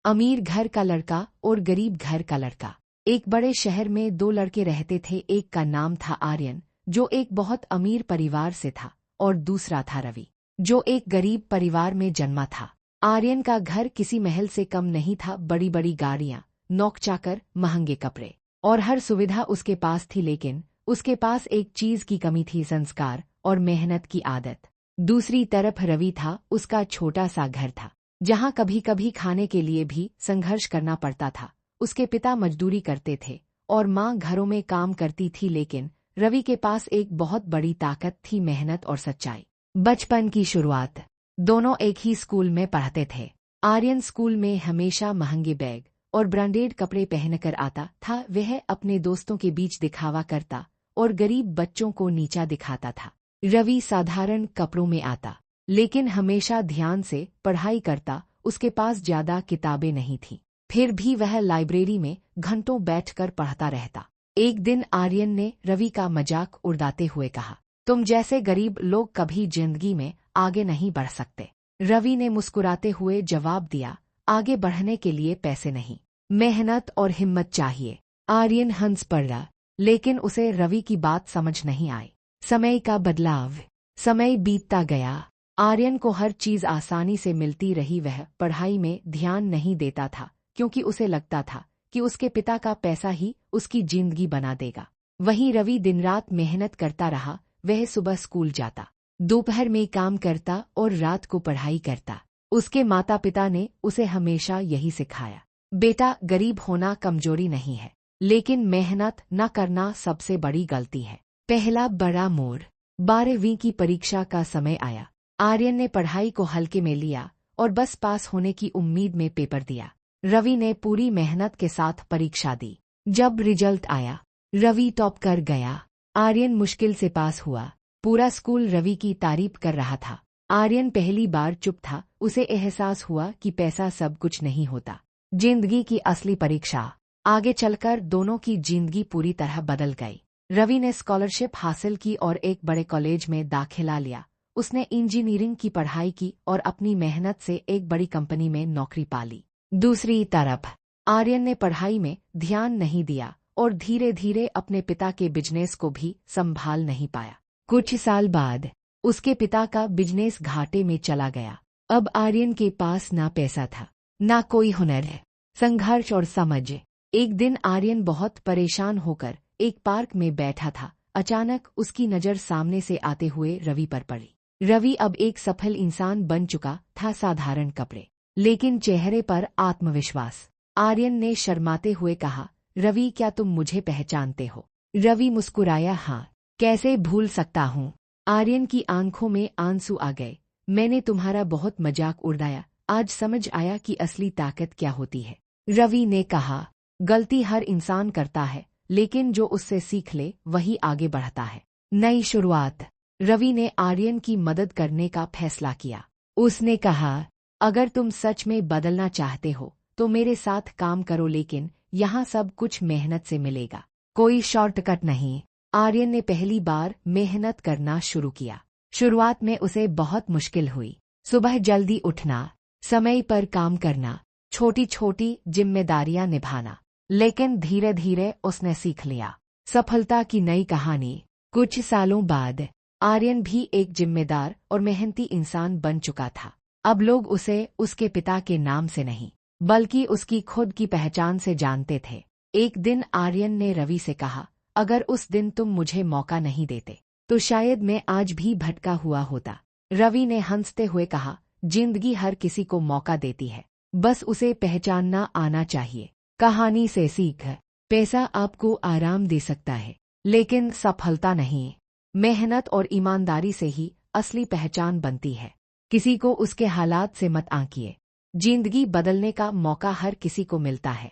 अमीर घर का लड़का और गरीब घर का लड़का। एक बड़े शहर में दो लड़के रहते थे। एक का नाम था आर्यन, जो एक बहुत अमीर परिवार से था, और दूसरा था रवि, जो एक गरीब परिवार में जन्मा था। आर्यन का घर किसी महल से कम नहीं था। बड़ी बड़ी गाड़ियां, नौकचाकर, महंगे कपड़े और हर सुविधा उसके पास थी, लेकिन उसके पास एक चीज की कमी थी, संस्कार और मेहनत की आदत। दूसरी तरफ रवि था। उसका छोटा सा घर था, जहां कभी कभी खाने के लिए भी संघर्ष करना पड़ता था। उसके पिता मजदूरी करते थे और माँ घरों में काम करती थी, लेकिन रवि के पास एक बहुत बड़ी ताकत थी, मेहनत और सच्चाई। बचपन की शुरुआत। दोनों एक ही स्कूल में पढ़ते थे। आर्यन स्कूल में हमेशा महंगे बैग और ब्रांडेड कपड़े पहनकर आता था। वह अपने दोस्तों के बीच दिखावा करता और गरीब बच्चों को नीचा दिखाता था। रवि साधारण कपड़ों में आता, लेकिन हमेशा ध्यान से पढ़ाई करता। उसके पास ज्यादा किताबें नहीं थीं, फिर भी वह लाइब्रेरी में घंटों बैठकर पढ़ता रहता। एक दिन आर्यन ने रवि का मजाक उड़ाते हुए कहा, तुम जैसे गरीब लोग कभी जिंदगी में आगे नहीं बढ़ सकते। रवि ने मुस्कुराते हुए जवाब दिया, आगे बढ़ने के लिए पैसे नहीं, मेहनत और हिम्मत चाहिए। आर्यन हंस पड़ा, लेकिन उसे रवि की बात समझ नहीं आई। समय का बदलाव। समय बीतता गया। आर्यन को हर चीज आसानी से मिलती रही। वह पढ़ाई में ध्यान नहीं देता था, क्योंकि उसे लगता था कि उसके पिता का पैसा ही उसकी जिंदगी बना देगा। वहीं रवि दिन रात मेहनत करता रहा। वह सुबह स्कूल जाता, दोपहर में काम करता और रात को पढ़ाई करता। उसके माता पिता ने उसे हमेशा यही सिखाया, बेटा, गरीब होना कमजोरी नहीं है, लेकिन मेहनत न करना सबसे बड़ी गलती है। पहला बड़ा मोड़। 12वीं की परीक्षा का समय आया। आर्यन ने पढ़ाई को हल्के में लिया और बस पास होने की उम्मीद में पेपर दिया। रवि ने पूरी मेहनत के साथ परीक्षा दी। जब रिजल्ट आया, रवि टॉप कर गया। आर्यन मुश्किल से पास हुआ। पूरा स्कूल रवि की तारीफ कर रहा था। आर्यन पहली बार चुप था। उसे एहसास हुआ कि पैसा सब कुछ नहीं होता। जिंदगी की असली परीक्षा। आगे चलकर दोनों की जिंदगी पूरी तरह बदल गई। रवि ने स्कॉलरशिप हासिल की और एक बड़े कॉलेज में दाखिला लिया। उसने इंजीनियरिंग की पढ़ाई की और अपनी मेहनत से एक बड़ी कंपनी में नौकरी पा ली। दूसरी तरफ आर्यन ने पढ़ाई में ध्यान नहीं दिया और धीरे धीरे अपने पिता के बिजनेस को भी संभाल नहीं पाया। कुछ साल बाद उसके पिता का बिजनेस घाटे में चला गया। अब आर्यन के पास ना पैसा था, ना कोई हुनर है, संघर्ष और समझ। एक दिन आर्यन बहुत परेशान होकर एक पार्क में बैठा था। अचानक उसकी नज़र सामने से आते हुए रवि पर पड़ी। रवि अब एक सफल इंसान बन चुका था, साधारण कपड़े, लेकिन चेहरे पर आत्मविश्वास। आर्यन ने शर्माते हुए कहा, रवि, क्या तुम मुझे पहचानते हो? रवि मुस्कुराया, हाँ, कैसे भूल सकता हूँ। आर्यन की आंखों में आंसू आ गए। मैंने तुम्हारा बहुत मजाक उड़ाया, आज समझ आया कि असली ताकत क्या होती है। रवि ने कहा, गलती हर इंसान करता है, लेकिन जो उससे सीख ले वही आगे बढ़ता है। नई शुरुआत। रवि ने आर्यन की मदद करने का फैसला किया। उसने कहा, अगर तुम सच में बदलना चाहते हो तो मेरे साथ काम करो, लेकिन यहाँ सब कुछ मेहनत से मिलेगा, कोई शॉर्टकट नहीं। आर्यन ने पहली बार मेहनत करना शुरू किया। शुरुआत में उसे बहुत मुश्किल हुई। सुबह जल्दी उठना, समय पर काम करना, छोटी छोटी जिम्मेदारियां निभाना, लेकिन धीरे धीरे उसने सीख लिया। सफलता की नई कहानी। कुछ सालों बाद आर्यन भी एक जिम्मेदार और मेहनती इंसान बन चुका था। अब लोग उसे उसके पिता के नाम से नहीं, बल्कि उसकी खुद की पहचान से जानते थे। एक दिन आर्यन ने रवि से कहा, अगर उस दिन तुम मुझे मौका नहीं देते तो शायद मैं आज भी भटका हुआ होता। रवि ने हंसते हुए कहा, जिंदगी हर किसी को मौका देती है, बस उसे पहचानना आना चाहिए। कहानी से सीख। पैसा आपको आराम दे सकता है, लेकिन सफलता नहीं। मेहनत और ईमानदारी से ही असली पहचान बनती है। किसी को उसके हालात से मत आंकिए। जिंदगी बदलने का मौका हर किसी को मिलता है।